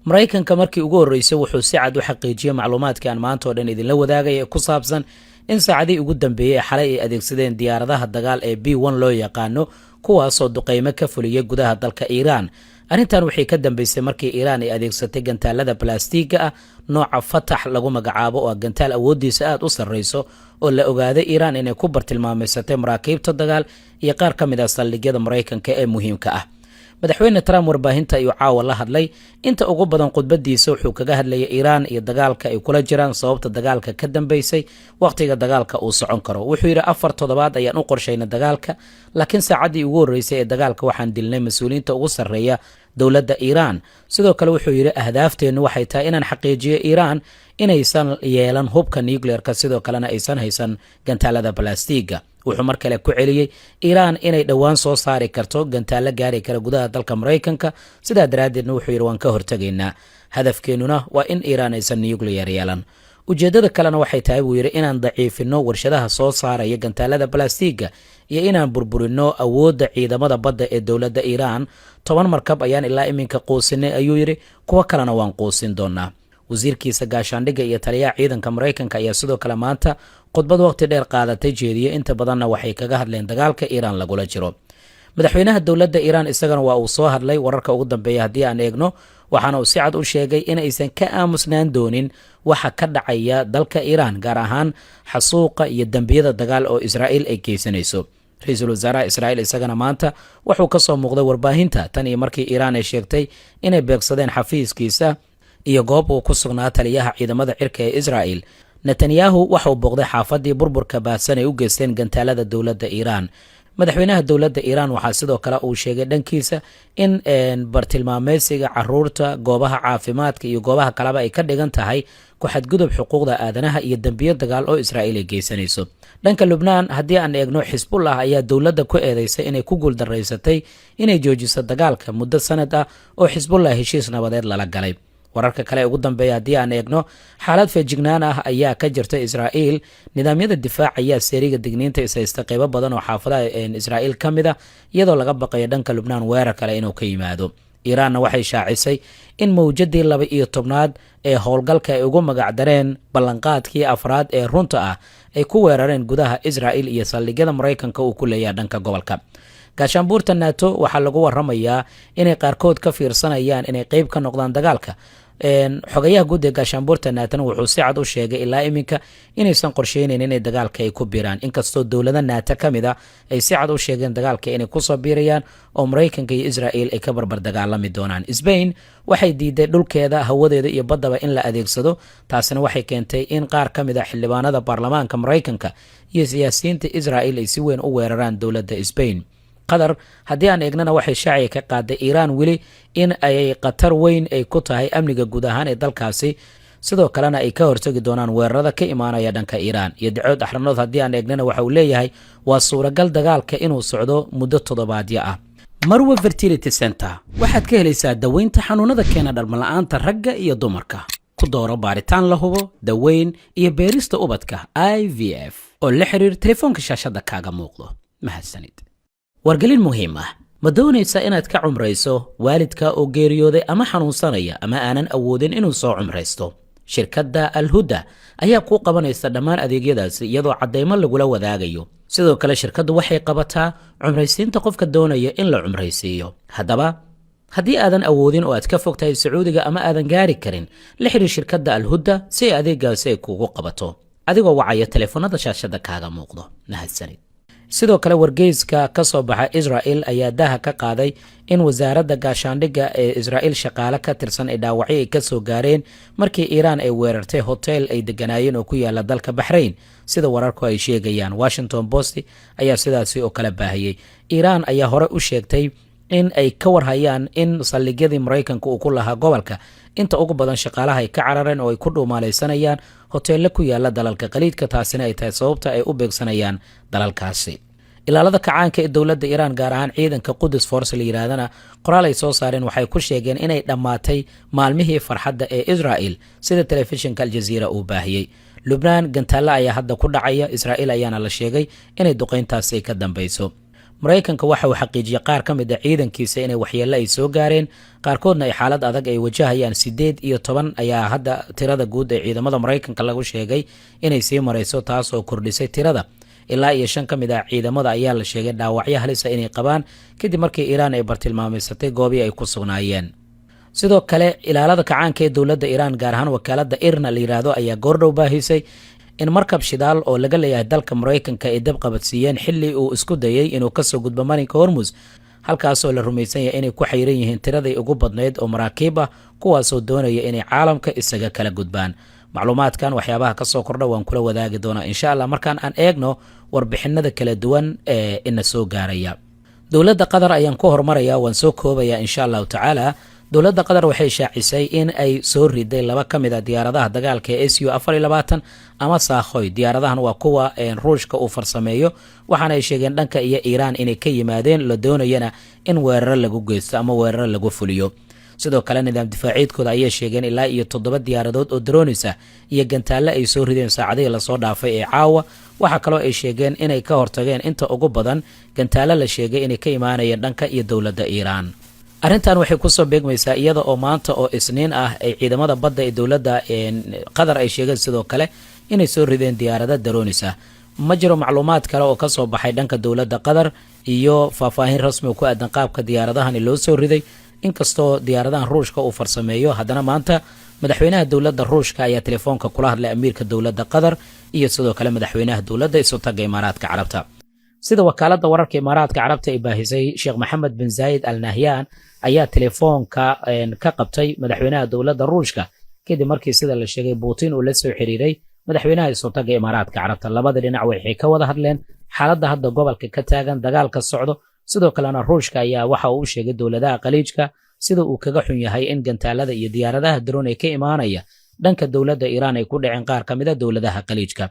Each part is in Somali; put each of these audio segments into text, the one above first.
maraykanka markii ugu horreysay wuxuu si cad u xaqiijiyey macluumaadkii aan maanta oo dhan idinla wadaagaya ee ku saabsan in saacadii ugu dambeeyey xalay ay adeegsadeen diyaaradaha dagaal ee B1 loo yaqaano kuwaasoo duqeymo ka fuliyay gudaha dalka Iiraan. arrintan waxay ka dambeysay markii Iiraan ay adeegsatay gantaalada balaastiga ah nooca Fatax lagu magacaabo oo gantaal awoodiisa aad u sarreyso oo la ogaaday Iiraan inay ku bartilmaameysatay maraakiibta dagaal iyo qaar ka mid ah saldhigyada Maraykanka ee muhiimka ah. madaxweyne Trump warbaahinta ayuu caawa la hadlay inta ugu badan khudbadiisa wuxuu kaga hadlayay Iiraan iyo dagaalka ay kula jiraan sababta dagaalka ka dambeysay waqtiga dagaalka uu socon karo. wuxuu yiri 4 toddobaad ayaan u qorsheynay dagaalka, laakiin saacadii ugu horeysay ee dagaalka waxaan dilnay mas'uuliyiinta ugu sarreeya dowladda Iiraan. sidoo kale wuxuu yiri ahdaafteenu waxay tahay inaan xaqiijiyo Iiraan inaysan yeelan hubka nuclear-ka, sidoo kalena aysan haysan gantaalada balaastiga. wuxuu mar kale ku celiyey Iiraan inay dhawaan soo saari karto gantaalo gaari kara gudaha dalka Maraykanka, sidaa daraadeedna wuxuu yiri waan ka hortageynaa. hadafkeenuna waa in Iiraan aysan nuclear yeelan. ujeedada kalena waxay tahay buu yiri inaan daciifino warshadaha soo saaraya gantaalada balaastiga iyo inaan burburino awoodda ciidamada badda ee dowladda Iiraan. 10 markab ayaan ilaa iminka quusinay ayuu yiri, kuwa kalena waan quusin doonaa. wasiirkiisa gaashaandhigga iyo taliyaha ciidanka Maraykanka ayaa sidoo kale maanta khudbad waqti dheer qaadatay jeediyay, inta badanna waxay kaga hadleen dagaalka Iiraan lagula jiro. madaxweynaha dowladda Iiraan isagana waa uu soo hadlay wararka ugu dambeeya haddii aan eegno, waxaana uu si cad u sheegay in aysan ka aamusnaan doonin waxa ka dhacaya dalka Iiraan, gaar ahaan xasuuqa iyo dambiyada dagaal oo Israa'iil ay geysanayso. ra-iisul wasaaraha Israa'iil isagana maanta wuxuu ka soo muuqday warbaahinta tan iyo markii Iiraan ay sheegtay inay beegsadeen xafiiskiisa iyo goob uu ku sugnaa taliyaha ciidamada cirka ee Israa'iil. Netanyahu waxa uu booqday xaafadii burburka baahsan ay u geysteen gantaalada dowladda Iiraan. madaxweynaha dowladda Iiraan waxaa sidoo kale uu sheegay dhankiisa in bartilmaameysiga caruurta, goobaha caafimaadka iyo goobaha kaleba ay ka dhigan tahay ku xadgudub xuquuqda aadanaha iyo dambiyo dagaal oo Israa'iil ay geysanayso. dhanka Lubnaan haddii aan eegno, Xisbullah ayaa dowladda ku eedeysay inay ku guuldareysatay inay joojiso dagaalka muddo sanad ah oo Xisbullah heshiis nabadeed lala galay. wararka kale ugu dambeeya haddii aan eegno, xaalad feejignaan ah ayaa ka jirta Israa'iil. nidaamyada difaac ayaa seeriga digniinta ishaysta qaybo badan oo xaafadaha Israa'iil ka mid ah, iyadoo laga baqayo dhanka Lubnaan weerar kale inuu ka yimaado. Iiraanna waxay shaacisay in mawjadii 12aad ee howlgalka ay ugu magacdareen ballanqaadkii afraad ee runta ah ay ku weerareen gudaha Israa'iil iyo saldhigyada Maraykanka uu ku leeyahay dhanka gobolka. gaashaanbuurta NATO waxaa lagu waramayaa inay qaarkood ka fiirsanayaan inay qayb ka noqdaan dagaalka. xogayaha guud ee gaashaanbuurta NATO wuxuu si cad u sheegay ilaa iminka inaysan qorsheynayn inay dagaalka ay ku biiraan, inkastoo dowlada NATO ka mid ah ay si cad u sheegeen dagaalka inay ku soo biirayaan oo Maraykanka iyo Israa'iil ay ka barbar dagaalami doonaan. Spain waxay diiday dhulkeeda, hawadeeda iyo baddaba in la adeegsado. taasina waxay keentay in qaar ka mid ah xildhibaanada baarlamaanka Maraykanka iyo siyaasiyiinta Israa'iil ay si weyn u weeraraan dowladda Spain. qatar haddii aan eegnana waxay shaaciga ka qaaday Iiraan weli in ay qatar weyn ay ku tahay amniga guud ahaan ee dalkaasi, sidoo kalena ay ka hortagi doonaan weerarada ka imaanaya dhanka Iiraan. iyo Dacood Axranood haddii aan eegnana waxa uu leeyahay waa suuragal dagaalka inuu socdo muddo toddobaadyo ah. Marwa Fertility Center waxaad ka helaysaa daweynta xanuunada keena dhalmala'aanta ragga iyo dumarka. ku dooro baaritaan la hubo, daweyn iyo beerista ubadka IVF oo la xiriir telefoonka shaashada kaaga muuqdo. mahadsanid. wargelin muhiim ah, ma doonaysaa inaad ka cumrayso waalidka oo geeriyooday ama xanuunsanaya ama aanan awoodin inuu soo cumraysto? shirkadda Al-Huda ayaa kuu qabanaysa dhammaan adeegyadaasi iyadoo cadeymo lagula wadaagayo. sidoo kale shirkaddu waxay qabataa cumraysiinta qofka doonaya in la cumraysiiyo. haddaba haddii aadan awoodin oo aad ka fogtahay Sacuudiga ama aadan gaari karin, la xiriir shirkadda Al-Huda si adeegaasi ay kuugu qabato adigoo wacaya telefoonada shaashada kaaga muuqdo. mahadsanid. sidoo kale wargeyska ka soo baxa Israa'iil ayaa daha ka qaaday in wasaaradda gaashaandhigga ee Israa'iil shaqaale ka tirsan ay dhaawacyo ay ka soo gaareen markii Iiraan ay weerartay hotel ay deganaayeen oo ku yaala dalka Bahrain, sida wararku ay sheegayaan. Washington Post ayaa sidaasi oo kala baahiyay. Iiraan ayaa hore u sheegtay in ay ka warhayaan in saldhigyadii Maraykanka uu ku lahaa gobolka inta ugu badan shaqaalaha ay ka carareen oo ay ku dhuumaalaysanayaan hoteello ku yaala dalalka qaliidka, taasina ay tahay sababta ay u beegsanayaan dalalkaasi. ilaalada kacaanka ee dowladda Iiraan gaar ahaan ciidanka Quds Force la yiraahdana qoraal ay soo saareen waxay ku sheegeen inay dhammaatay maalmihii farxadda ee Israa'iil, sida telefishinka Al Jazeera uu baahiyay. Lubnaan gantaalla ayaa hadda ku dhacaya, Israa'iil ayaana la sheegay inay duqeyntaasi ka dambayso. maraykanka waxa uu xaqiijiyey qaar ka mid a ciidankiisa inay waxyeello ay soo gaareen qaarkoodna ay xaalad adag ay wajahayaan 8 ayaa hadda tirada guud ee ciidamada maraykanka lagu sheegay inay sii marayso taas oo kordhisay tirada ilaa iyo 5 ka mid ah ciidamada ayaa la sheegay dhaawacyo halisa inay qabaan kadib markii Iiraan ay bartilmaameysatay goobii ay ku sugnaayeen. sidoo kale ilaalada kacaanka ee dowladda Iiraan gaar ahaan wakaalada IRNA la yiraahdo ayaa goordhow baahisay in markab shidaal oo laga leeyahay dalka Mareykanka ay dab qabadsiiyeen xilli uu isku dayay inuu ka soo gudbo marinka Hormuz halkaas oo la rumaysan yahay inay ku xayran yihiin tiradii ugu badneyd oo maraakiib ah kuwaas oo doonaya inay caalamka isaga kala gudbaan. macluumaadkan waxyaabaha ka soo kordha waan kula wadaagi doonaa insha Allah markaan aan eegno warbixinada kala duwan ee ina soo gaaraya. dowladda Qatar ayaan ku hormaraya waan soo koobaya insha Allah taala. dowladda Qatar waxay shaacisay in ay soo riday 2 ka mid ah diyaaradaha dagaalka ee Su-24 ama Saakhoy. diyaaradahan waa kuwa Ruushka uu farsameeyo waxaana ay sheegeen dhanka iyo Iiraan inay ka yimaadeen la doonayana in weerar lagu geysto ama weerar lagu fuliyo. sidoo kale nidaam difaaciidkooda ayay sheegeen ilaa iyo 7 diyaaradood oo drones ah iyo gantaale ay soo rideen saacadihii la soo dhaafay ee caawa. waxa kale oo ay sheegeen inay ka hortageen inta ugu badan gantaale la sheegay inay ka imaanayeen dhanka iyo dowladda Iiraan. arrintan waxay ku soo beegmaysaa iyada oo maanta oo Isniin ah ay ciidamada badda ee dowladda Qatar ay sheegeen sidoo kale inay soo rideen diyaarado drones ah. ma jiro macluumaad kale oo ka soo baxay dhanka dowladda Qatar iyo faahfaahin rasmi oo ku aadan qaabka diyaaradahan loo soo riday. inkastoo diyaaradahan Ruushka uu farsameeyo haddana maanta madaxweynaha dowladda Ruushka ayaa telefoonka kula hadlay amiirka dowladda Qatar iyo sidoo kale madaxweynaha dowladda Isutaga Imaaraadka Carabta. sida wakaalada wararka Imaaraadka Carabta ay baahisay Sheekh Mohammed bin Zayed Al Nahyan ayaa telefoonka ka qabtay madaxweynaha dowladda Ruushka kadib markii sida la sheegay Putin uu la soo xiriiray madaxweynaha Isutaga Imaaraadka Carabta. labada dhinac waxay ka wada hadleen xaaladda hadda gobolka ka taagan dagaalka socdo. sidoo kalena Ruushka ayaa waxa uu sheegay dowladaha qaliijka sida uu kaga xun yahay in gantaalada iyo diyaaradaha drone ay ka imaanaya dhanka dowladda Iiraan ay ku dhaceen qaar ka mid ah dowladaha qaliijka.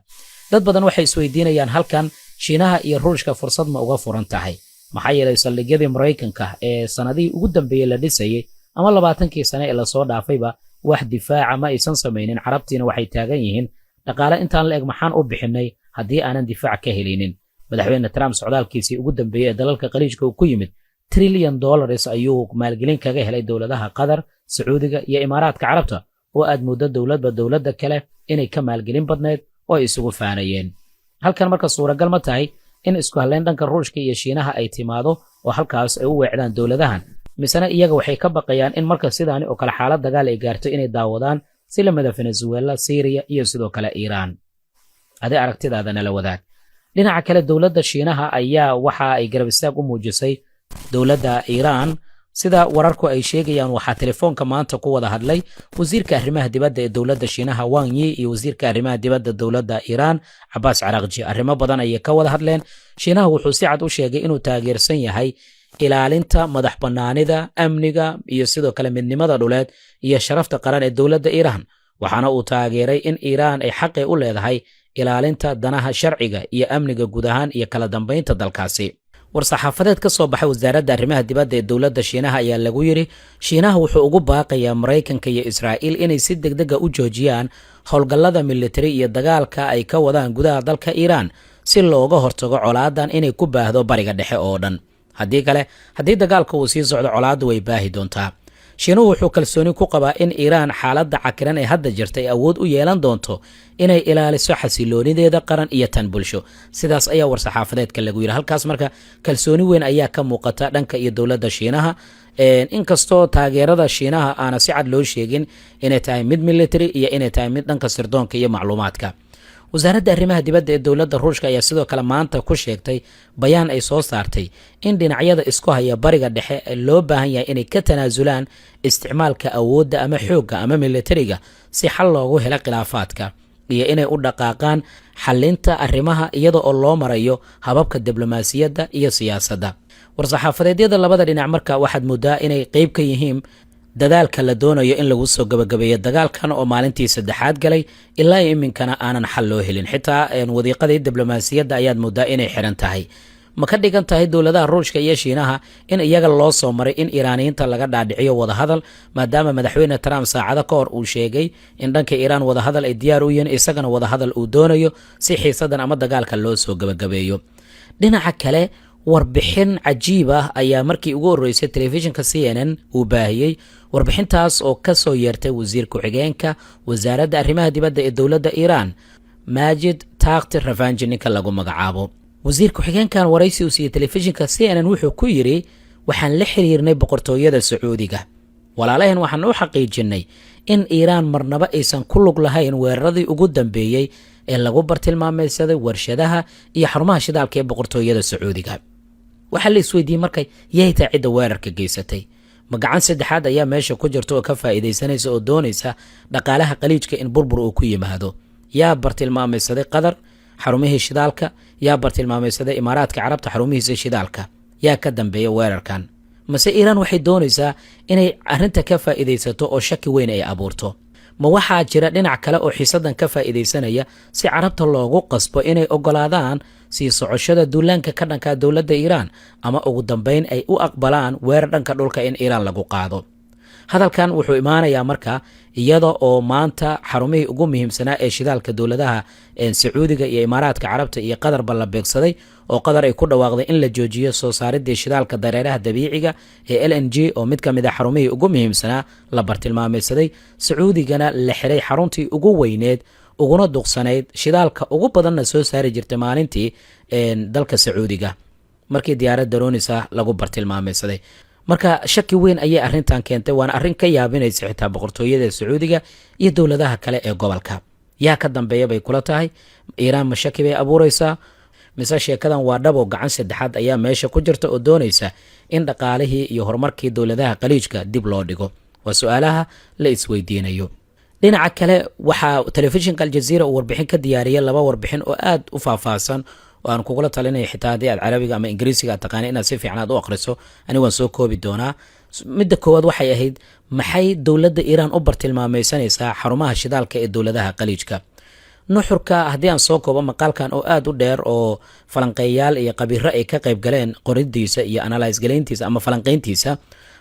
dad badan waxay isweydiinayaan halkan Shiinaha iyo Ruushka fursad ma uga furan tahay maxaa yeelay saldhigyadii Mareykanka ee sanadihii ugu dambeeyay la dhisayay ama 20kii sano ee la soo dhaafayba wax difaaca ma aysan sameeynin. carabtiina waxay taagan yihiin dhaqaale intaan la eg maxaan u bixinay haddii aanan difaac ka helinin. madaxweyne Trump socdaalkiisii ugu dambeeyay ee dalalka qaliijka uu ku yimid $1 trillion ayuu maalgelin kaga helay dowladaha Qatar, Sacuudiga iyo Imaaraadka Carabta oo aad muddo dowladda kale inay ka maalgelin badneed oo ay isugu faanayeen. halkan marka suuragal ma tahay in isku haleyn dhanka Ruushka iyo Shiinaha ay timaado oo halkaas ay u weecdaan dowladahan misana iyaga waxay ka baqayaan in marka sidaani oo kale xaalad dagaal ay gaarto inay daawadaan si lamada Venezuela, Syria iyo sidoo kale Iiraan. adee aragtidaada nala wadaag. dhinaca kale dowladda Shiinaha ayaa waxa ay garab istaag u muujisay dowladda Iiraan sida wararku ay sheegayaan. waxaa telefoonka maanta ku wada hadlay wasiirka arrimaha dibadda ee dowladda Shiinaha Wang Yi iyo wasiirka arrimaha dibadda dowladda Iiraan Abbas Araghchi. arrimo badan ayay ka wada hadleen. Shiinaha wuxuu si cad u sheegay inuu taageersan yahay ilaalinta madax bannaanida, amniga iyo sidoo kale midnimada dhuleed iyo sharafta qaran ee dowladda Iiraan. waxaana uu taageeray in Iiraan ay xaq u leedahay ilaalinta danaha sharciga iyo amniga guud ahaan iyo kala dambeynta dalkaasi. war-saxaafadeed ka soo baxay wasaaradda arrimaha dibadda ee dowladda Shiinaha ayaa lagu yiri Shiinaha wuxuu ugu baaqayaa Mareykanka iyo Israa'iil inay si degdeg ah u joojiyaan howlgallada military iyo dagaalka ay ka wadaan gudaha dalka Iiraan si looga hortago colaadan inay ku baahdo bariga dhexe oo dhan. haddii dagaalka uu sii socdo colaaddu way baahi doontaa. Shiinuhu wuxuu kalsooni ku qabaa in Iiraan xaaladda cakiran ee hadda jirta ay awood u yeelan doonto inay ilaaliso xasiloonideeda qaran iyo tan bulsho. sidaas ayaa war-saxaafadeedka lagu yiri. halkaas marka kalsooni weyn ayaa ka muuqata dhanka iyo dowladda Shiinaha. inkastoo taageerada Shiinaha aana si cad loo sheegin inay tahay mid military iyo inay tahay mid dhanka sirdoonka iyo macluumaadka. wasaaradda arrimaha dibadda ee dowladda Ruushka ayaa sidoo kale maanta ku sheegtay bayaan ay soo saartay in dhinacyada isku haya bariga dhexe loo baahan yahay inay ka tanaasulaan isticmaalka awoodda ama xoogga ama militariga si xal loogu helo khilaafaadka iyo inay u dhaqaaqaan xalinta arrimaha iyada oo loo marayo hababka diblomaasiyadda iyo siyaasadda. war-saxaafadeedyada labada dhinac marka waxaad moodaa inay qayb ka yihiin dadaalka la doonayo in lagu soo gabagabeeyo dagaalkan oo maalintii 3aad galay ilaa iminkana aanan xal loo helin. xitaa wadiiqadii diblomaasiyadda ayaad moodaa inay xiran tahay. ma ka dhigan tahay dowladaha Ruushka iyo Shiinaha in iyaga loo soo maray in Iiraaniyiinta laga dhaadhiciyo wada hadal maadaama madaxweyne Trump saacado ka hor uu sheegay in dhanka Iiraan wada hadal ay diyaar u yihiin isagana wada hadal uu doonayo si xiisadan ama dagaalka loo soo gabagabeeyo. dhinaca kale warbixin cajiib ah ayaa markii ugu horreysay telefishinka CNN uu baahiyey warbixintaas oo ka soo yeertay wasiir ku-xigeenka wasaaradda arrimaha dibadda ee dowladda Iiraan Majid Takht Ravanji ninka lagu magacaabo. wasiir ku-xigeenkan waraysi uu siiyey telefishinka CNN wuxuu ku yiri waxaan la xiriirnay boqortooyada Sacuudiga, walaalahan waxaan u xaqiijinay in Iiraan marnaba aysan ku lug lahayn weeraradii ugu dambeeyay ee lagu bartilmaameedsaday warshadaha iyo xarumaha shidaalka ee boqortooyada Sacuudiga. waxaa la isweydiiyey markay yay tahay cidda weerarka geysatay, ma gacan saddexaad ayaa meesha ku jirta oo ka faa'iidaysanaysa oo doonaysa dhaqaalaha qaliijka in burbur uu ku yimaado. yaa bartilmaameedsaday Qatar xarumihii shidaalka, yaa bartilmaameedsaday Imaaraadka Carabta xarumihiisa shidaalka, yaa ka dambeeya weerarkan? mase Iiraan waxay doonaysaa inay arrinta ka faa'iidaysato oo shaki weyn ay abuurto? ma waxaa jira dhinac kale oo xiisadan ka faa'iidaysanaya si carabta loogu qasbo inay ogolaadaan sii socoshada duulaanka ka dhanka dowladda Iiraan, ama ugu dambeyn ay u aqbalaan weerar dhanka dhulka in Iiraan lagu qaado? hadalkan wuxuu imaanayaa marka iyada oo maanta xarumihii ugu muhiimsanaa ee shidaalka dowladaha Sacuudiga iyo Imaaraadka Carabta iyo Qatar ba la beegsaday, oo Qatar ay ku dhawaaqday in la joojiyo soo saaridda shidaalka dareeraha dabiiciga ee LNG oo mid ka mid ah xarumihii ugu muhiimsanaa la bartilmaameedsaday. Sacuudigana la xiray xaruntii ugu weyneed uguna duqsanayd shidaalka ugu badanna soo saari jirtay maalintii dalka Sacuudiga markii diyaarad daroonisa lagu bartilmaameedsaday. marka shaki weyn ayay arrintan keentay, waana arrin ka yaabinaysa xitaa boqortooyada Sacuudiga iyo dowladaha kale ee gobolka. yaa ka dambeeya bay kula tahay? Iiraan ma shaki bay abuuraysaa, mise sheekadan waa dhab oo gacan saddexaad ayaa meesha ku jirta oo doonaysa in dhaqaalihii iyo horumarkii dowladaha qaliijka dib loo dhigo? waa su'aalaha la isweydiinayo. dhinaca kale waxaa telefishinka Aljazeera uu warbixin ka diyaariyay laba warbixin oo aad u faahfaahsan oo aan kugula talinayo xitaa haddii aad carabiga ama ingiriisiga aad taqaana inaad si fiican aad u akhriso. ani waan soo koobi doonaa. midda koowaad waxay ahayd maxay dowladda Iiraan u bartilmaamaysanaysaa xarumaha shidaalka ee dowladaha qaliijka? nuxurka haddii aan soo koobo maqaalkan oo aad u dheer oo falanqeeyaal iyo qabiiro ay ka qayb galeen qoridiisa iyo analyse galayntiisa ama falanqayntiisa,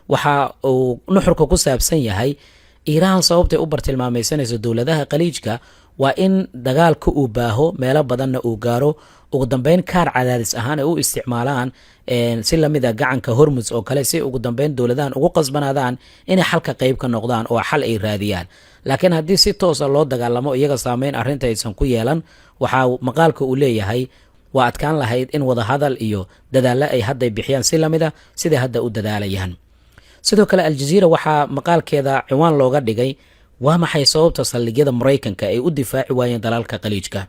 waxa uu nuxurka ku saabsan yahay Iiraan sababtay u bartilmaamaysanayso dowladaha qaliijka waa in dagaalka uu baaho meelo badanna uu gaaro, ugu dambeyn kaar cadaadis ahaan ay u isticmaalaan si lamid ah gacanka Hormuz oo kale, si ugu dambeyn dowladahan ugu qasbanaadaan inay xalka qayb ka noqdaan oo xal ay raadiyaan. laakiin haddii si toos ah loo dagaalamo iyaga saameyn arrinta aysan ku yeelan, waxaa maqaalka uu leeyahay waa adkaan lahayd in wada hadal iyo dadaallo ay hadday bixiyaan si lamid ah siday hadda u dadaalayaan. sidoo kale Aljazeera waxaa maqaalkeeda ciwaan looga dhigay waa maxay sababta saldhigyada Mareykanka ay u difaaci waayeen dalalka qaliijka?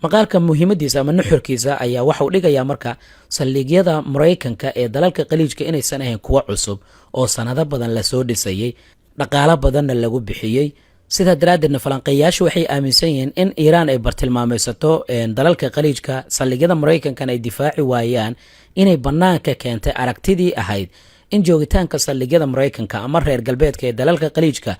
maqaalka muhiimadiisa ama nuxurkiisa ayaa waxa uu dhigayaa marka saldhigyada Mareykanka ee dalalka qaliijka inaysan ahayn kuwa cusub oo sanado badan la soo dhisayay, dhaqaale badanna lagu bixiyey. sidaa daraaddeedna falanqeeyaashu waxay aaminsan yihiin in Iiraan ay bartilmaamaysato dalalka qaliijka saldhigyada Mareykankana ay difaaci waayaan inay bannaanka keentay aragtidii ahayd in joogitaanka saldhigyada Mareykanka ama reer galbeedka ee dalalka qaliijka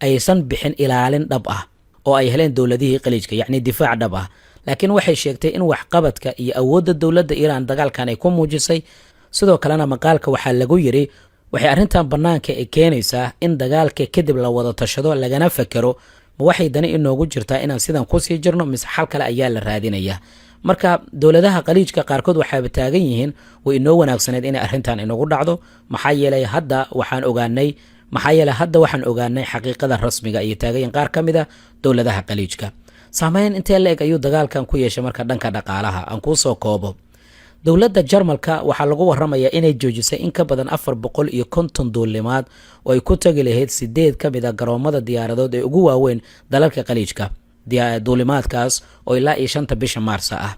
aysan bixin ilaalin dhab ah oo ay heleen dowladihii qaliijka, yacni difaac dhab ah. laakiin waxay sheegtay in waxqabadka iyo awoodda dowladda Iiraan dagaalkan ay ku muujisay. sidoo kalena maqaalka waxaa lagu yiri waxay arrintan bannaanka ay keenaysaa in dagaalka kadib la wada tashado lagana fakero ma waxay dani inoogu jirtaa inaan sidan kusii jirno mise xal kale ayaa la raadinayaa. marka dowladaha qaliijka qaarkood waxaaba taagan yihiin way inoo wanaagsaneed inay arrintan inagu dhacdo, maxaa yeelay hadda waxaan ogaanay xaqiiqada rasmiga iyo taagayin qaar ka mid ah dowladaha qaliijka. saameyn intee la eg ayuu dagaalkan ku yeeshay marka dhanka dhaqaalaha? aan kuu soo koobo. dowladda Jarmalka waxaa lagu waramayaa inay joojisay in ka badan 450 duulimaad oo ay ku tagi lahayd 8 ka mid ah garoomada diyaaradood ee ugu waaweyn dalalka qaliijka. duulimaadkaas oo ilaa 5 bisha Maarso ah.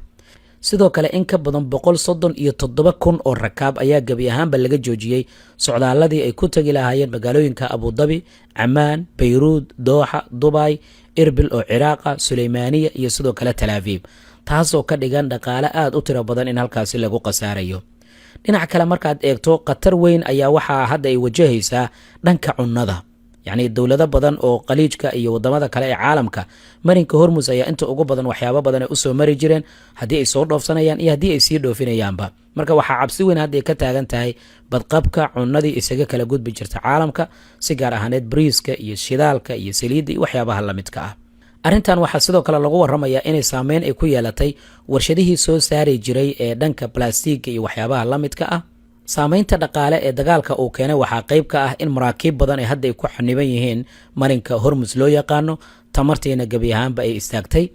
sidoo kale in ka badan 137,000 oo rakaab ayaa gabi ahaanba laga joojiyey socdaaladii ay ku tagi lahaayeen magaalooyinka Abu Dhabi, Amman, Beirut, Doha, Dubai, Erbil oo Ciraaqa, Suleymaaniya iyo sidoo kale Tel Aviv, taasoo ka dhigan dhaqaale aad u tiro badan in halkaasi lagu qasaarayo. dhinaca kale markaad eegto qatar weyn ayaa waxaa hadda ay wajahaysaa dhanka cunnada, yacni dowlado badan oo qaliijka iyo wadamada kale ee caalamka marinka Hormuz ayaa inta ugu badan waxyaabo badan ay u soo mari jireen haddii ay soo dhoofsanayaan iyo haddii ay sii dhoofinayaanba. marka waxaa cabsi weyn hadda ay ka taagan tahay badqabka cunnadii isaga kala gudbi jirta caalamka, si gaar ahaaneed bariiska iyo shidaalka iyo saliidda iyo waxyaabaha la midka ah. arrintan waxaa sidoo kale lagu warramayaa inay saameyn ay ku yeelatay warshadihii soo saari jiray ee dhanka balastiigga iyo waxyaabaha la midka ah. saamaynta dhaqaale ee dagaalka uu keenay waxaa qayb ka ah in maraakiib badan ay hadda ay ku xaniban yihiin marinka hormus loo yaqaano, tamartiina gebi ahaanba ay istaagtay.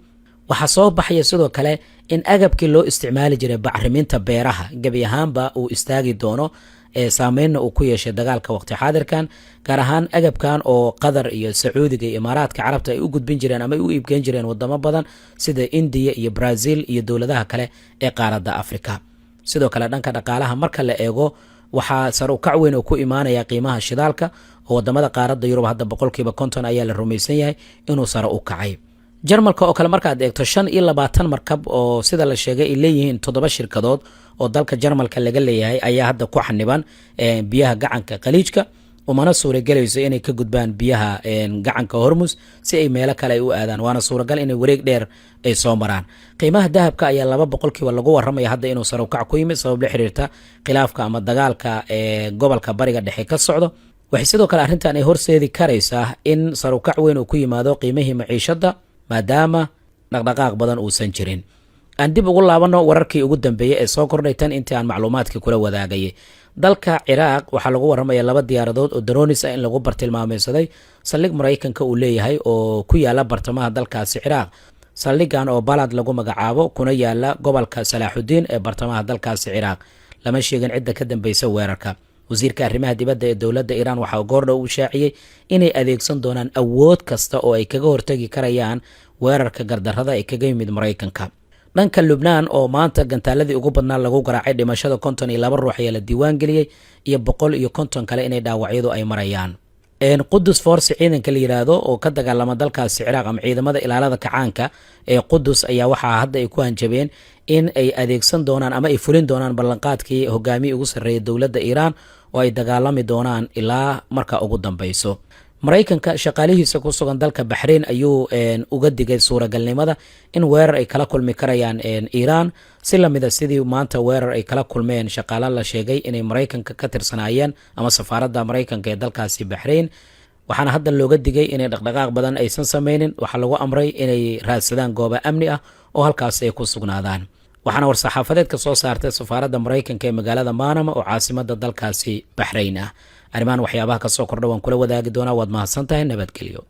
waxaa soo baxaya sidoo kale in agabkii loo isticmaali jiray bacriminta beeraha gebi ahaanba uu istaagi doono, saameynna uu ku yeeshay dagaalka waqti xaadirkan, gaar ahaan agabkan oo qatar iyo sacuudiga iyo imaaraadka carabta ay u gudbin jireen ama ay u iibgeyn jireen wadamo badan sida indiya iyo brazil iyo dowladaha kale ee qaaradda afrika. sidoo kale dhanka dhaqaalaha marka la eego waxaa sar u kac weyn oo ku imaanaya qiimaha shidaalka oo wadamada qaaradda yurub hadda 50% ayaa la rumaysan yahay inuu sare u kacay. jarmalka oo kale markaad eegto 25 markab oo sida la sheegay ay leeyihiin 7 shirkadood oo dalka jarmalka laga leeyahay ayaa hadda ku xaniban biyaha gacanka khaliijka, umana suuragelayso inay ka gudbaan biyaha gacanka hormus si ay meelo kale ay u aadaan, waana suuragal inay wareeg dheer ay soo maraan. qiimaha dahabka ayaa 2% lagu waramaya hadda inuu sare u kac ku yimid sabab la xiriirta khilaafka ama dagaalka gobolka bariga dhexe ka socdo. waxay sidoo kale arrintan ay horseedi karaysaa in sare u kac weyn uu ku yimaado qiimihii maciishada maadaama dhaqdhaqaaq badan uusan jirin. aan dib ugu laabano wararkii ugu dambeeyay ee soo kordhay tan intii aan macluumaadkii kula wadaagayay. dalka ciraaq waxaa lagu waramaya 2 diyaaradood oo dronis ah in lagu bartilmaameysaday saldhig maraykanka uu leeyahay oo ku yaala bartamaha dalkaasi ciraaq. saldhigan oo balad lagu magacaabo kuna yaala gobolka salaaxudiin ee bartamaha dalkaasi ciraaq. lama sheegin cidda ka dambeysa weerarka. wasiirka arrimaha dibadda ee dowladda Iiraan waxa uu goordhow u shaaciyay inay adeegsan doonaan awood kasta oo ay kaga hortagi karayaan weerarka gardarrada ee kaga yimid Mareykanka. dhanka Lubnaan oo maanta gantaaladii ugu badnaa lagu garaacay dhimashada 52 ruux ayaa la diiwaan geliyay iyo 150 kale inay dhaawacyadu ay marayaan. Qudus Force ciidanka la yiraahdo oo ka dagaalama dalkaasi Ciraaq ama ciidamada ilaalada kacaanka ee Qudus ayaa waxa hadda ay ku hanjabeen in ay adeegsan doonaan ama ay fulin doonaan ballanqaadkii hogaamiye ugu sarreeyay dowladda Iiraan oo ay dagaalami doonaan ilaa marka ugu dambayso. Mareykanka shaqaalihiisa ku sugan dalka Bahrain ayuu uga digay suuragalnimada in weerar ay kala kulmi karayaan Iiraan si lamida sidii maanta weerar ay kala kulmeen shaqaale la sheegay inay Mareykanka ka tirsanaayeen ama safaaradda Mareykanka ee dalkaasi Bahrain. waxaana hadda looga digay inay dhaqdhaqaaq badan aysan sameynin, waxaa lagu amray inay raadsadaan goobo amni ah oo halkaas ay ku sugnaadaan. waxaana war-saxaafadeed ka soo saartay safaaradda Mareykanka ee magaalada Manama oo caasimada dalkaasi Bahrain ah. arrimahan waxyaabaha ka soo kordha waan kula wadaagi doonaa. waad mahadsantahay. nabadgelyo.